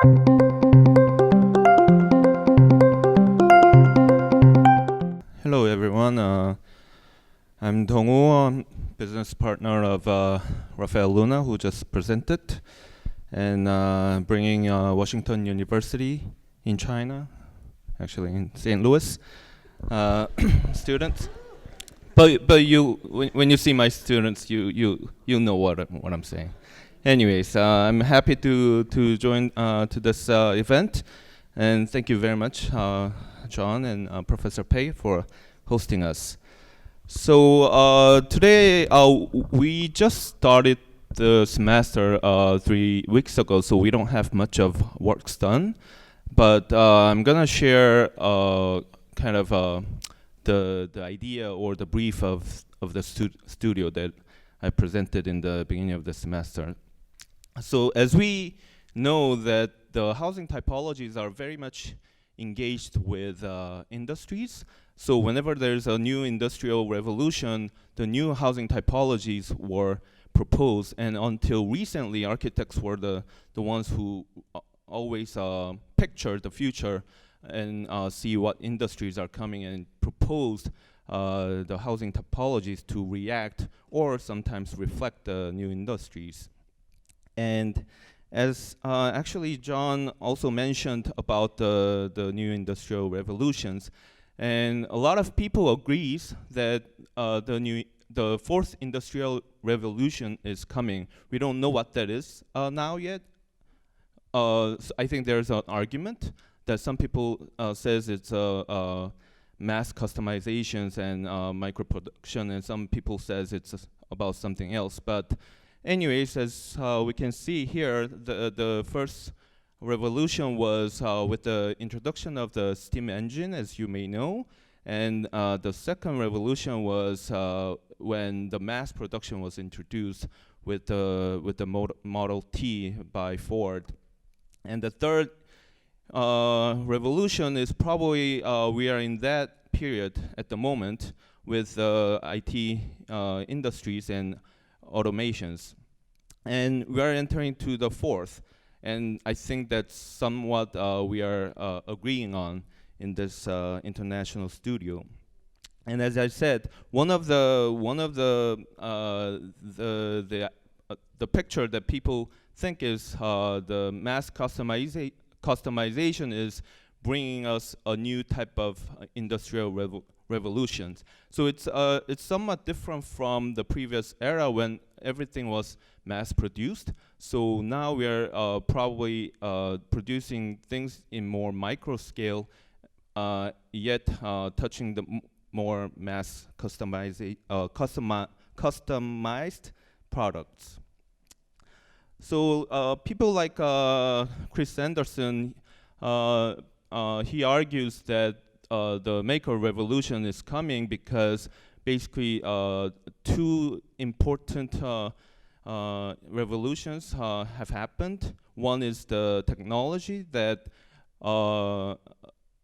Hello everyone, I'm Dongwoo, I'm business partner of Rafael Luna, who just presented, and bringing Washington University in China, actually in St. Louis, students. But you, when you see my students, you know what I'm saying. Anyways, I'm happy to join to this event, and thank you very much, John and Professor Pei, for hosting us. So today we just started the semester 3 weeks ago, so we don't have much of works done. But I'm gonna share kind of the idea or the brief of the studio that I presented in the beginning of the semester. So as we know that the housing typologies are very much engaged with industries. So whenever there's a new industrial revolution, the new housing typologies were proposed. And until recently, architects were the ones who always picture the future and see what industries are coming and proposed the housing typologies to react or sometimes reflect the new industries. And as actually John also mentioned about the new industrial revolutions, and a lot of people agrees that the fourth industrial revolution is coming. We don't know what that is now yet. So I think there's an argument that some people says it's mass customizations and micro production, and some people says it's about something else. But anyways, as we can see here, the first revolution was with the introduction of the steam engine, as you may know, and the second revolution was when the mass production was introduced with the Model T by Ford, and the third revolution is probably we are in that period at the moment with IT industries and automations, and we are entering to the fourth, and I think that's somewhat we are agreeing on in this international studio. And as I said, one of the picture that people think is the mass customization is bringing us a new type of industrial revolutions. So it's somewhat different from the previous era when everything was mass produced. So now we are probably producing things in more micro scale, yet touching the more mass customized products. So people like Chris Anderson, he argues that the maker revolution is coming because basically two important revolutions have happened. One is the technology that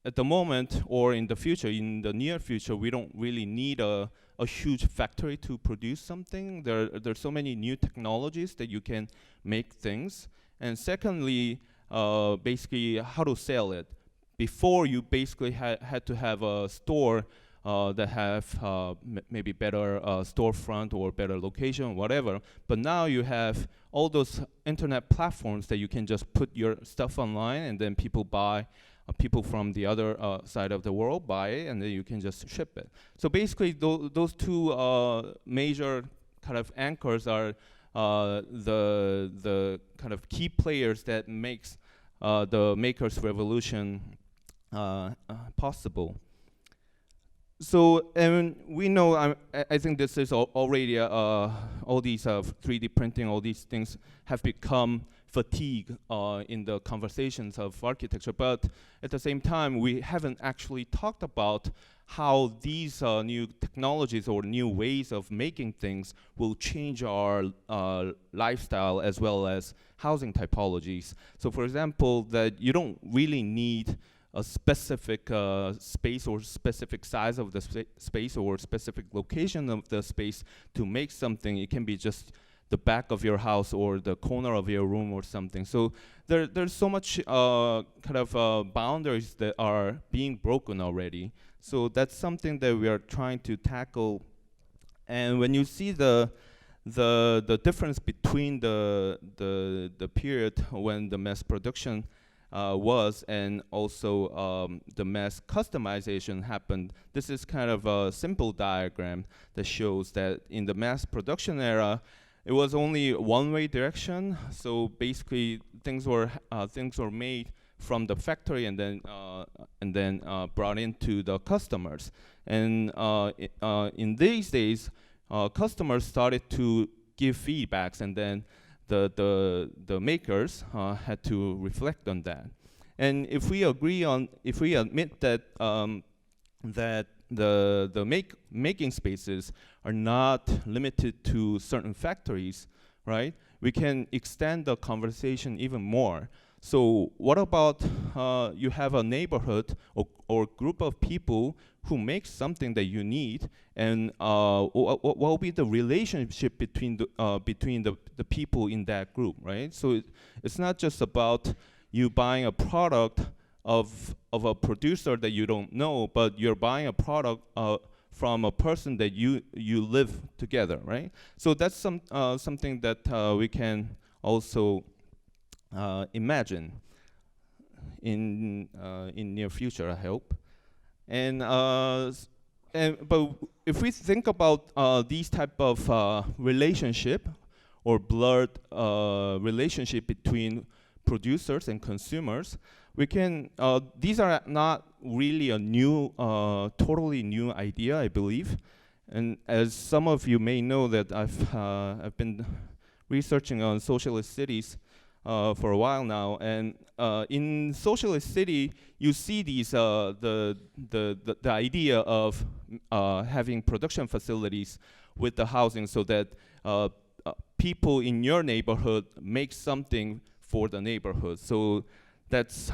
at the moment or in the future, in the near future, we don't really need a huge factory to produce something. There's so many new technologies that you can make things. And secondly, basically how to sell it. Before, you basically had to have a store that have maybe better storefront or better location, whatever. But now you have all those internet platforms that you can just put your stuff online, and then people buy. People from the other side of the world buy it, and then you can just ship it. So basically, those two major kind of anchors are the kind of key players that makes the makers revolution possible. So, and we know, I think this is already all these 3D printing, all these things have become fatigue in the conversations of architecture, but at the same time, we haven't actually talked about how these new technologies or new ways of making things will change our lifestyle as well as housing typologies. So for example, that you don't really need a specific space or specific size of the space or specific location of the space to make something. It can be just the back of your house or the corner of your room or something. So there's so much kind of boundaries that are being broken already. So that's something that we are trying to tackle. And when you see the difference between the period when the mass production was and also the mass customization happened, this is kind of a simple diagram that shows that in the mass production era, it was only one-way direction. So basically, things were made from the factory and then brought into the customers. And in these days, customers started to give feedbacks, and then the makers had to reflect on that. And if we admit that that the making spaces are not limited to certain factories, right? We can extend the conversation even more. So what about you have a neighborhood or group of people who make something that you need, and what will be the relationship between the people in that group, right? So it's not just about you buying a product of a producer that you don't know, but you're buying a product from a person that you live together, right? So that's something that we can also imagine in near future, I hope. And but if we think about these type of relationship or blurred relationship between producers and consumers, we can. These are not really a new, totally new idea, I believe. And as some of you may know, that I've been researching on socialist cities for a while now, and in socialist city, you see these the idea of having production facilities with the housing, so that people in your neighborhood make something for the neighborhood. So that's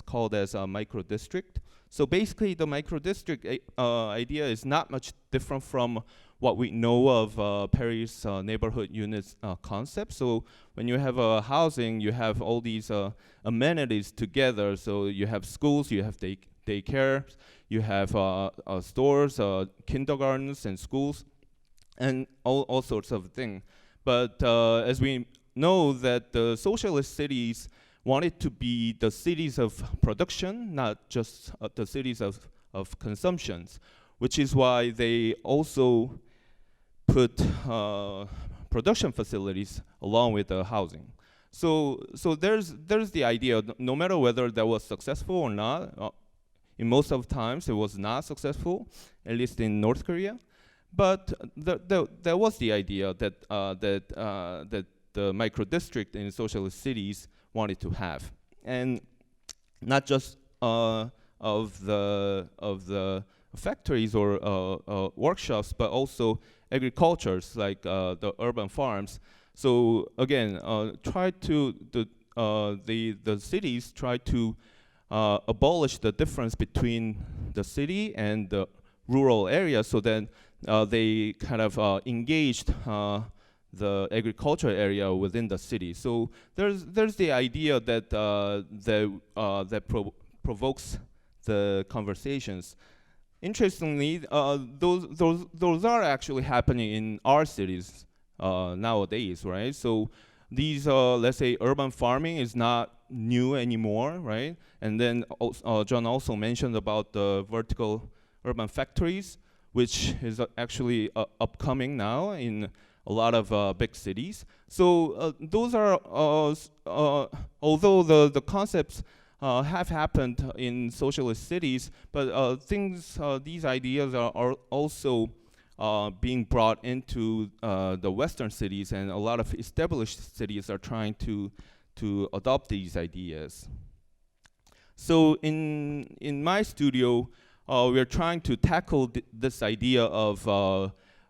called as a micro district. So basically, the micro district idea is not much different from what we know of Paris neighborhood units concept. So when you have a housing, you have all these amenities together. So you have schools, you have daycare, you have stores, kindergartens and schools, and all sorts of things. But as we know, that the socialist cities wanted to be the cities of production, not just the cities of consumptions, which is why they also put production facilities along with the housing. So there's the idea, no matter whether that was successful or not, in most of the times it was not successful, at least in North Korea. But there was the idea that that the micro district in socialist cities wanted to have, and not just of the factories or workshops, but also agricultures like the urban farms. So again, the cities try to abolish the difference between the city and the rural area, so then they kind of engaged the agriculture area within the city. So there's the idea that provokes the conversations. Interestingly, those are actually happening in our cities nowadays, right? So these, let's say, urban farming is not new anymore, right? And then John also mentioned about the vertical urban factories, which is actually upcoming now in a lot of big cities. So those are, although the concepts have happened in socialist cities, but these ideas are also being brought into the Western cities, and a lot of established cities are trying to adopt these ideas. So in my studio, we are trying to tackle this idea of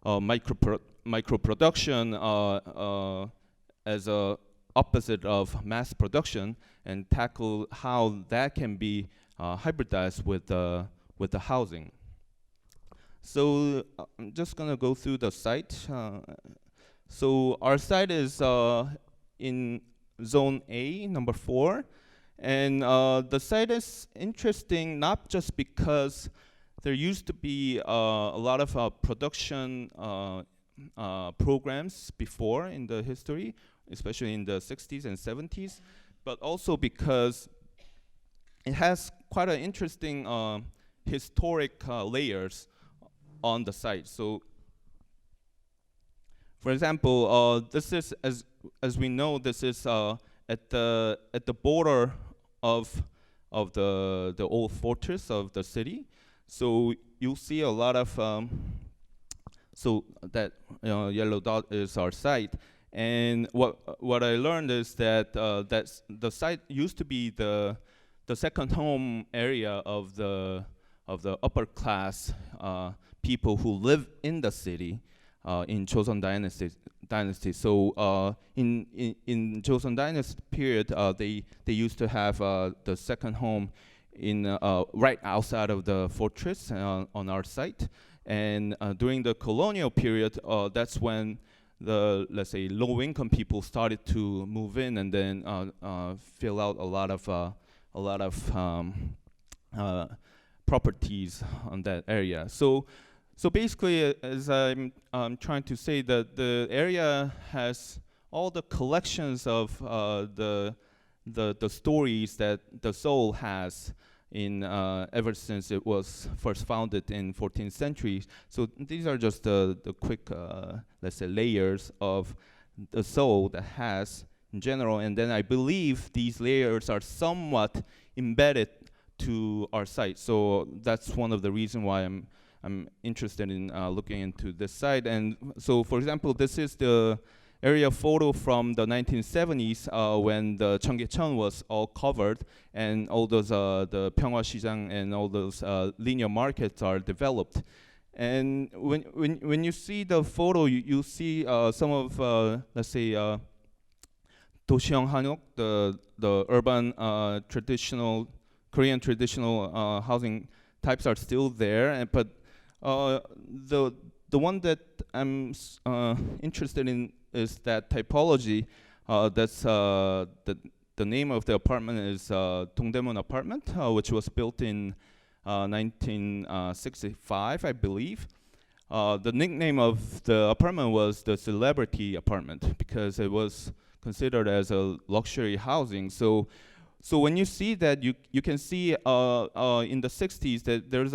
micro production as a opposite of mass production, and tackle how that can be hybridized with the housing. So I'm just gonna go through the site So our site is in Zone A, number 4. And the site is interesting not just because there used to be a lot of production programs before in the history, especially in the 60s and 70s, but also because it has quite an interesting historic layers on the site. So, for example, this is, as we know, this is at the border of the old fortress of the city. So you'll see a lot of so that yellow dot is our site. And what I learned is that that's the site used to be the second home area of the upper class people who live in the city in Joseon Dynasty. So in Joseon Dynasty period, they used to have the second home in right outside of the fortress on our site. And during the colonial period, that's when the, let's say, low-income people started to move in and then fill out a lot of properties on that area. So basically, as I'm trying to say, that the area has all the collections of the stories that the Seoul has in ever since it was first founded in 14th century. So these are just the quick, let's say, layers of the Seoul that has in general. And then I believe these layers are somewhat embedded to our site. So that's one of the reasons why I'm interested in looking into this site. And so, for example, this is the area photo from the 1970s when the Cheonggyecheon was all covered and all those the Pyeonghwa-Sijang and all those linear markets are developed. And when you see the photo, you see some of let's say Doshyeong Hanok, the urban traditional Korean traditional housing types are still there, but the one that I'm interested in is that typology. That's the name of the apartment is Dongdaemun apartment, which was built in 1965, I believe. The nickname of the apartment was the celebrity apartment because it was considered as a luxury housing. So when you see that, you can see in the 60s that there's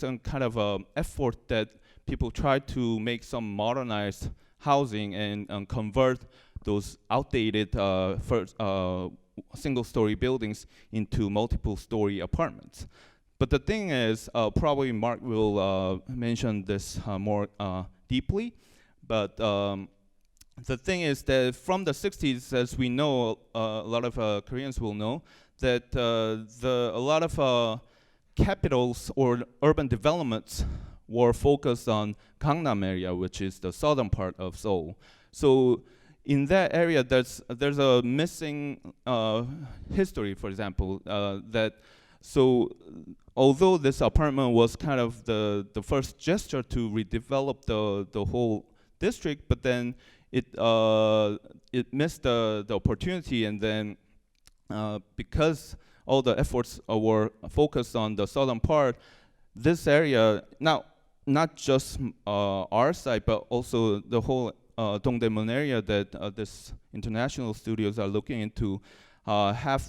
a kind of effort that people try to make some modernized housing and convert those outdated single-story buildings into multiple-story apartments. But the thing is, probably Mark will mention this more deeply, but the thing is that from the 60s, as we know, a lot of Koreans will know, that a lot of capitals or urban developments were focused on Gangnam area, which is the southern part of Seoul. So in that area, there's a missing history, for example, so although this apartment was kind of the first gesture to redevelop the whole district, but then it missed the opportunity, and then because all the efforts were focused on the southern part, this area, now not just our site, but also the whole Dongdaemun area that this international studios are looking into, had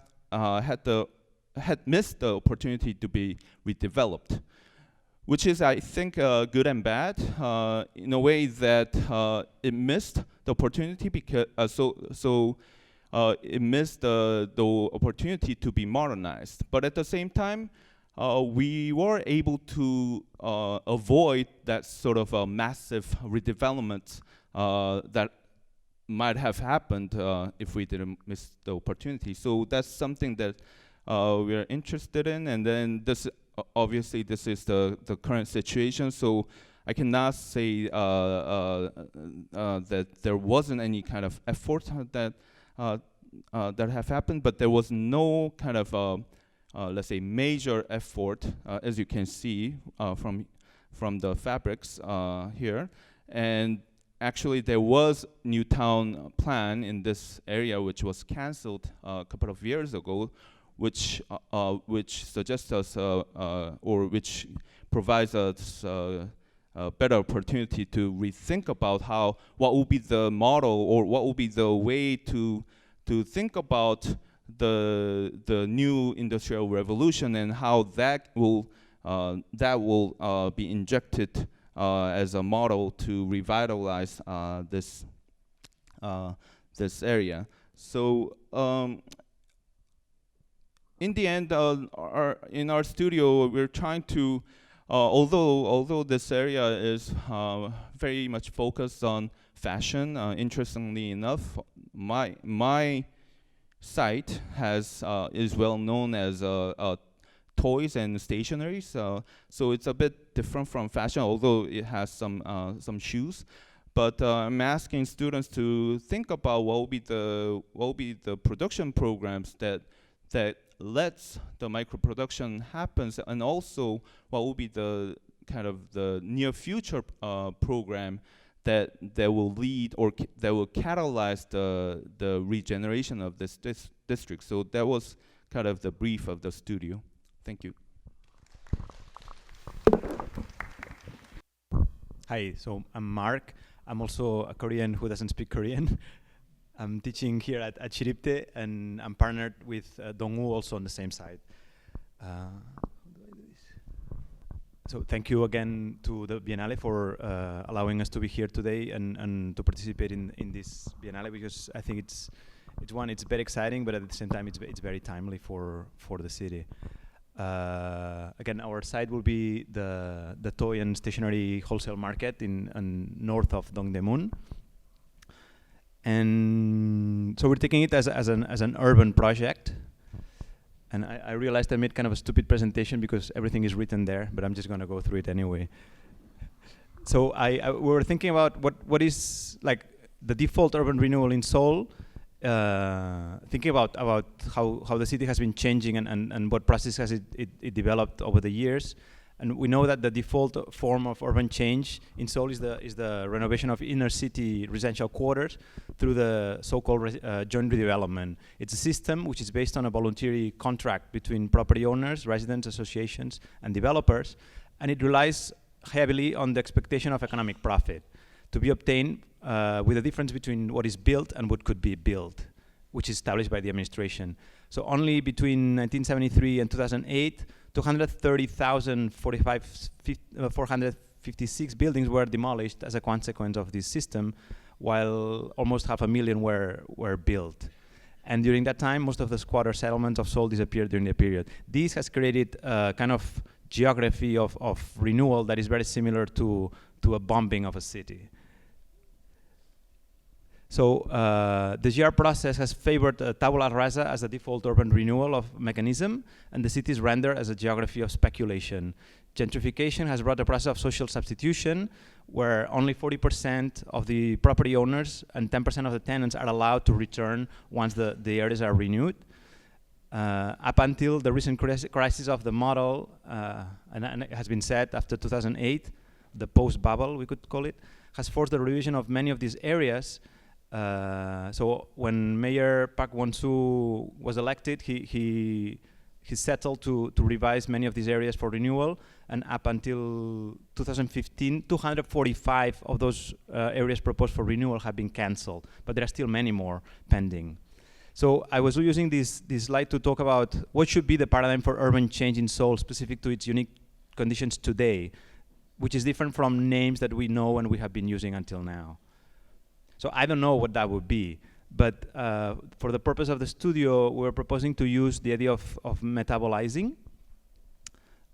missed the opportunity to be redeveloped, which is, I think, good and bad in a way that it missed the opportunity because it missed the opportunity to be modernized. But at the same time, we were able to avoid that sort of massive redevelopment that might have happened if we didn't miss the opportunity. So that's something that we are interested in. And then this, obviously, this is the current situation. So I cannot say that there wasn't any kind of effort that have happened, but there was no kind of let's say major effort, as you can see from the fabrics here. And actually there was new town plan in this area which was cancelled a couple of years ago, which suggests us or which provides us a better opportunity to rethink about what will be the model or what will be the way to think about the new industrial revolution and how that will be injected as a model to revitalize this area. So in the end, in our studio, we're trying to, although this area is very much focused on fashion, interestingly enough, my site is well known as toys and stationery, so it's a bit different from fashion, although it has some shoes. But I'm asking students to think about what will be the production programs that lets the micro production happens, and also what will be the kind of the near future program that will lead or that will catalyze the regeneration of this district. So that was kind of the brief of the studio. Thank you. Hi, so I'm Marc. I'm also a Korean who doesn't speak Korean. I'm teaching here at Siriripte, and I'm partnered with Dongwoo also on the same side. How do I do this? So thank you again to the Biennale for allowing us to be here today and to participate in this Biennale, because I think it's very exciting, but at the same time it's very timely for the city. Again, our site will be the toy and stationery wholesale market in north of Dongdaemun. And so we're taking it as an urban project. And I realized I made kind of a stupid presentation because everything is written there, but I'm just going to go through it anyway. So we were thinking about what is like the default urban renewal in Seoul, thinking about how the city has been changing and what process has it developed over the years. And we know that the default form of urban change in Seoul is the renovation of inner city residential quarters through the so-called joint redevelopment. It's a system which is based on a voluntary contract between property owners, residents, associations, and developers, and it relies heavily on the expectation of economic profit to be obtained with a difference between what is built and what could be built, which is established by the administration. So only between 1973 and 2008, 230,456 buildings were demolished as a consequence of this system, while almost 500,000 were built. And during that time, most of the squatter settlements of Seoul disappeared during the period. This has created a kind of geography of renewal that is very similar to a bombing of a city. So the GR process has favored tabula rasa as a default urban renewal of mechanism, and the city is rendered as a geography of speculation. Gentrification has brought a process of social substitution, where only 40% of the property owners and 10% of the tenants are allowed to return once the areas are renewed. Up until the recent crisis of the model, and it has been said after 2008, the post-bubble, we could call it, has forced the revision of many of these areas. So when Mayor Park Won-soo was elected, he settled to revise many of these areas for renewal, and up until 2015, 245 of those areas proposed for renewal have been cancelled, but there are still many more pending. So I was using this slide to talk about what should be the paradigm for urban change in Seoul specific to its unique conditions today, which is different from names that we know and we have been using until now. So I don't know what that would be, but for the purpose of the studio, we're proposing to use the idea of metabolizing.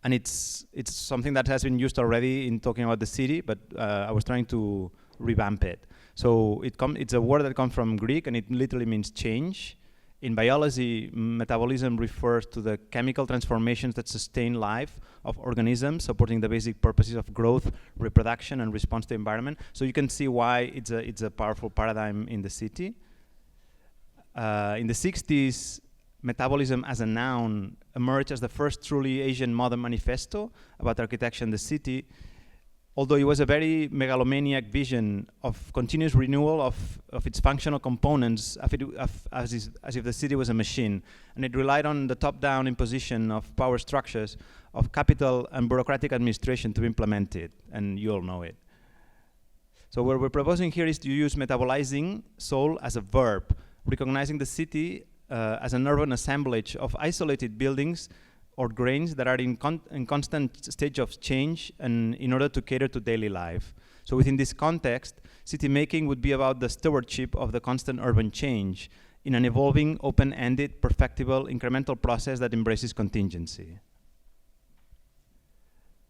And it's something that has been used already in talking about the city, but I was trying to revamp it. So it's a word that comes from Greek, and it literally means change. In biology, metabolism refers to the chemical transformations that sustain life of organisms, supporting the basic purposes of growth, reproduction, and response to the environment. So you can see why it's a powerful paradigm in the city. In the 60s, metabolism as a noun emerged as the first truly Asian modern manifesto about architecture in the city. although it was a very megalomaniac vision of continuous renewal of its functional components as if the city was a machine. And it relied on the top-down imposition of power structures, of capital and bureaucratic administration to implement it, and you all know it. So what we're proposing here is to use metabolizing Seoul as a verb, recognizing the city as an urban assemblage of isolated buildings or grains that are in constant stage of change and in order to cater to daily life. So within this context, city making would be about the stewardship of the constant urban change in an evolving, open-ended, perfectible, incremental process that embraces contingency.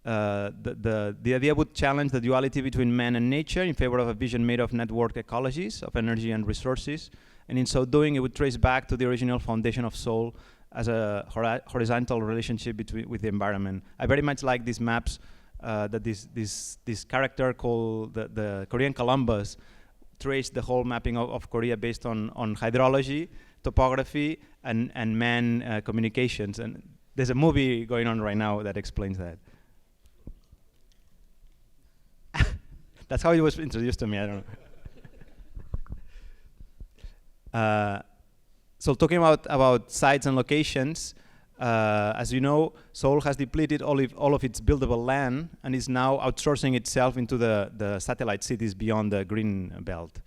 The idea would challenge the duality between man and nature in favor of a vision made of networked ecologies, of energy and resources, and in so doing it would trace back to the original foundation of Seoul as a horizontal relationship with the environment. I very much like these maps that this character called the Korean Columbus traced the whole mapping of Korea based on hydrology, topography, and man communications. And there's a movie going on right now that explains that. That's how it was introduced to me, I don't know. So talking about sites and locations, as you know, Seoul has depleted all of its buildable land and is now outsourcing itself into the satellite cities beyond the green belt.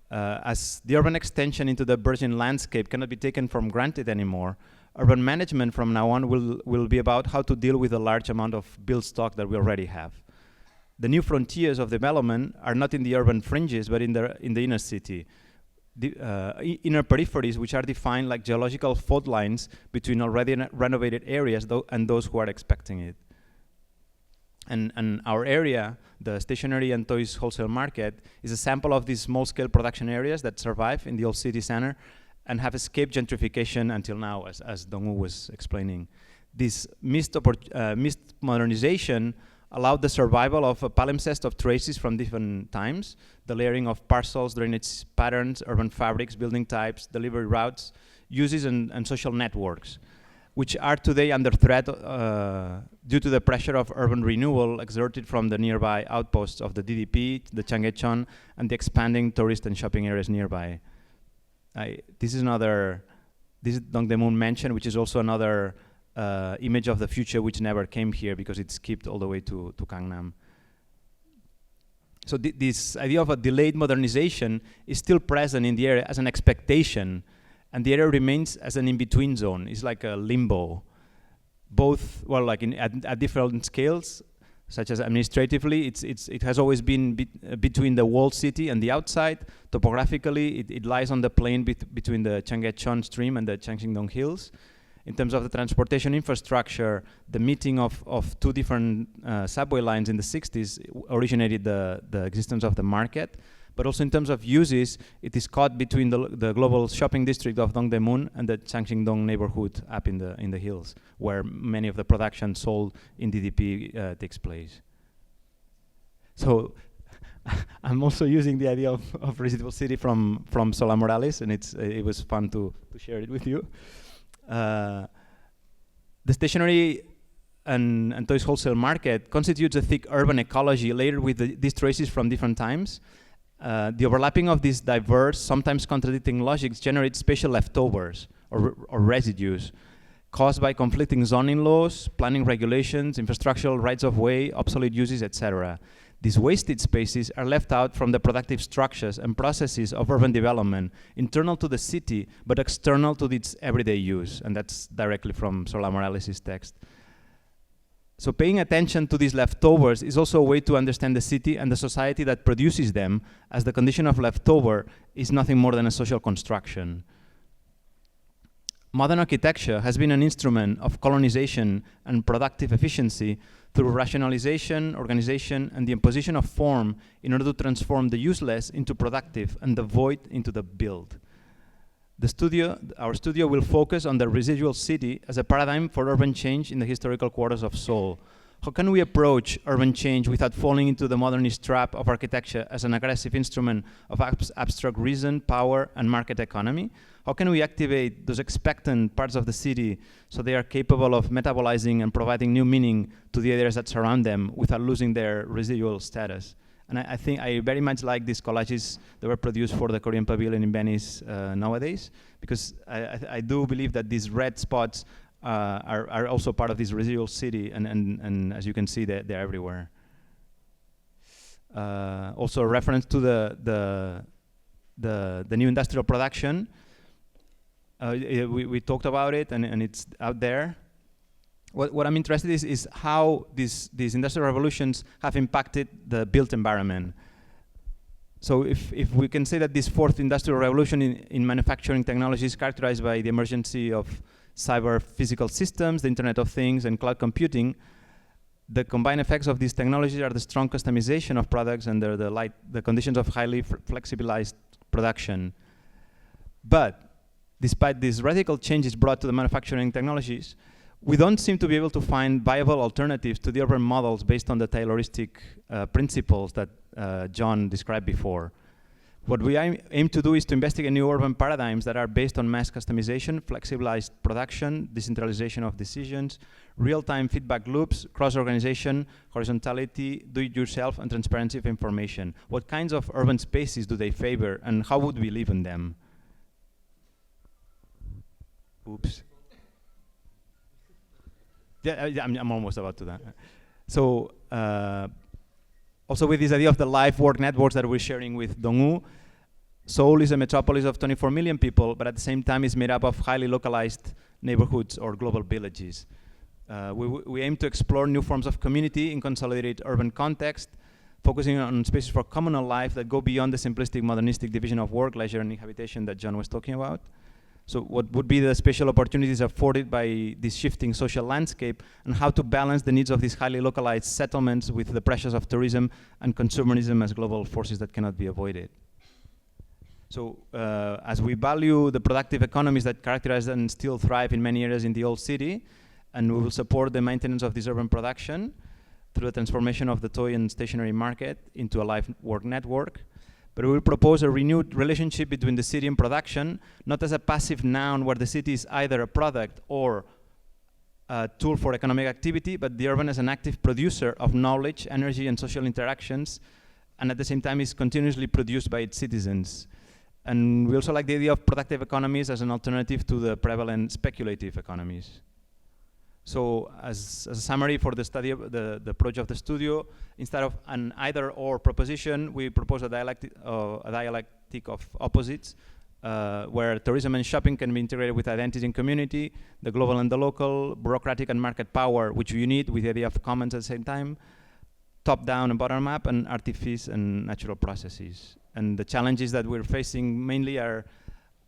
As the urban extension into the virgin landscape cannot be taken for granted anymore, urban management from now on will be about how to deal with the large amount of built stock that we already have. The new frontiers of development are not in the urban fringes, but in the inner city. The inner peripheries, which are defined like geological fault lines between already renovated areas and those who are expecting it. And our area, the stationery and toys wholesale market, is a sample of these small-scale production areas that survive in the old city center and have escaped gentrification until now, as Dongwoo was explaining. This missed modernization allowed the survival of a palimpsest of traces from different times, the layering of parcels, drainage patterns, urban fabrics, building types, delivery routes, uses and social networks, which are today under threat due to the pressure of urban renewal exerted from the nearby outposts of the DDP, the Changhaecheon, and the expanding tourist and shopping areas nearby. This is Dongdaemun Mansion, which is also another image of the future which never came here because it skipped all the way to Gangnam. So this idea of a delayed modernization is still present in the area as an expectation, and the area remains as an in-between zone. It's like a limbo, both like at different scales, such as administratively, it has always been between the walled city and the outside. Topographically, it lies on the plain between the Changhaecheon stream and the Changxingdong Hills. In terms of the transportation infrastructure, the meeting of two different subway lines in the 60s originated the existence of the market. But also in terms of uses, it is caught between the global shopping district of Dongdaemun and the Changxingdong neighborhood up in the hills, where many of the production sold in DDP takes place. So I'm also using the idea of residual city from Sola Morales, and it was fun to share it with you. The stationery and toys wholesale market constitutes a thick urban ecology layered with these traces from different times. The overlapping of these diverse, sometimes contradicting logics generates spatial leftovers or residues caused by conflicting zoning laws, planning regulations, infrastructural rights of way, obsolete uses, etc. These wasted spaces are left out from the productive structures and processes of urban development, internal to the city, but external to its everyday use. And that's directly from Sola Morales' text. So paying attention to these leftovers is also a way to understand the city and the society that produces them, as the condition of leftover is nothing more than a social construction. Modern architecture has been an instrument of colonization and productive efficiency through rationalization, organization, and the imposition of form in order to transform the useless into productive and the void into the build. Our studio will focus on the residual city as a paradigm for urban change in the historical quarters of Seoul, How can we approach urban change without falling into the modernist trap of architecture as an aggressive instrument of abstract reason, power, and market economy? How can we activate those expectant parts of the city so they are capable of metabolizing and providing new meaning to the areas that surround them without losing their residual status? And I think I very much like these collages that were produced for the Korean Pavilion in Venice nowadays, because I do believe that these red spots are also part of this residual city, and as you can see, they're everywhere. Also a reference to the new industrial production. We talked about it, and it's out there. What I'm interested in is how these industrial revolutions have impacted the built environment. So if we can say that this fourth industrial revolution in manufacturing technology is characterized by the emergence of cyber physical systems, the Internet of Things, and cloud computing, the combined effects of these technologies are the strong customization of products under the conditions of highly flexibilized production. But despite these radical changes brought to the manufacturing technologies, we don't seem to be able to find viable alternatives to the urban models based on the Tayloristic principles that John described before. What we aim to do is to investigate new urban paradigms that are based on mass customization, flexibilized production, decentralization of decisions, real-time feedback loops, cross-organization, horizontality, do-it-yourself, and transparency of information. What kinds of urban spaces do they favor, and how would we live in them? Oops. Yeah, I'm almost about to that. So, also with this idea of the live work networks that we're sharing with Dongwoo, Seoul is a metropolis of 24 million people, but at the same time is made up of highly localized neighborhoods or global villages. We aim to explore new forms of community in consolidated urban context, focusing on spaces for communal life that go beyond the simplistic modernistic division of work, leisure, and habitation that John was talking about. So what would be the special opportunities afforded by this shifting social landscape, and how to balance the needs of these highly localized settlements with the pressures of tourism and consumerism as global forces that cannot be avoided. So as we value the productive economies that characterize and still thrive in many areas in the old city, and we will support the maintenance of this urban production through the transformation of the toy and stationery market into a live work network. But we will propose a renewed relationship between the city and production, not as a passive noun where the city is either a product or a tool for economic activity, but the urban as an active producer of knowledge, energy, and social interactions, and at the same time is continuously produced by its citizens. And we also like the idea of productive economies as an alternative to the prevalent speculative economies. So as a summary for the study of the approach of the studio, instead of an either-or proposition, we propose a dialectic of opposites, where tourism and shopping can be integrated with identity and community, the global and the local, bureaucratic and market power, which you need with the idea of commons at the same time, top-down and bottom-up, and artifice and natural processes. And the challenges that we're facing mainly are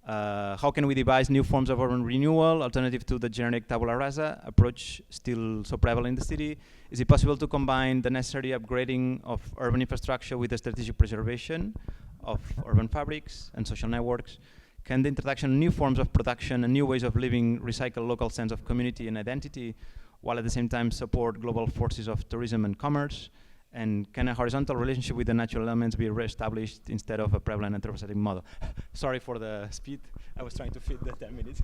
how can we devise new forms of urban renewal, alternative to the generic tabula rasa approach still so prevalent in the city? Is it possible to combine the necessary upgrading of urban infrastructure with the strategic preservation of urban fabrics and social networks? Can the introduction of new forms of production and new ways of living recycle local sense of community and identity, while at the same time support global forces of tourism and commerce? And can a horizontal relationship with the natural elements be re-established instead of a prevalent anthropocentric model? Sorry for the speed. I was trying to fit the 10 minutes.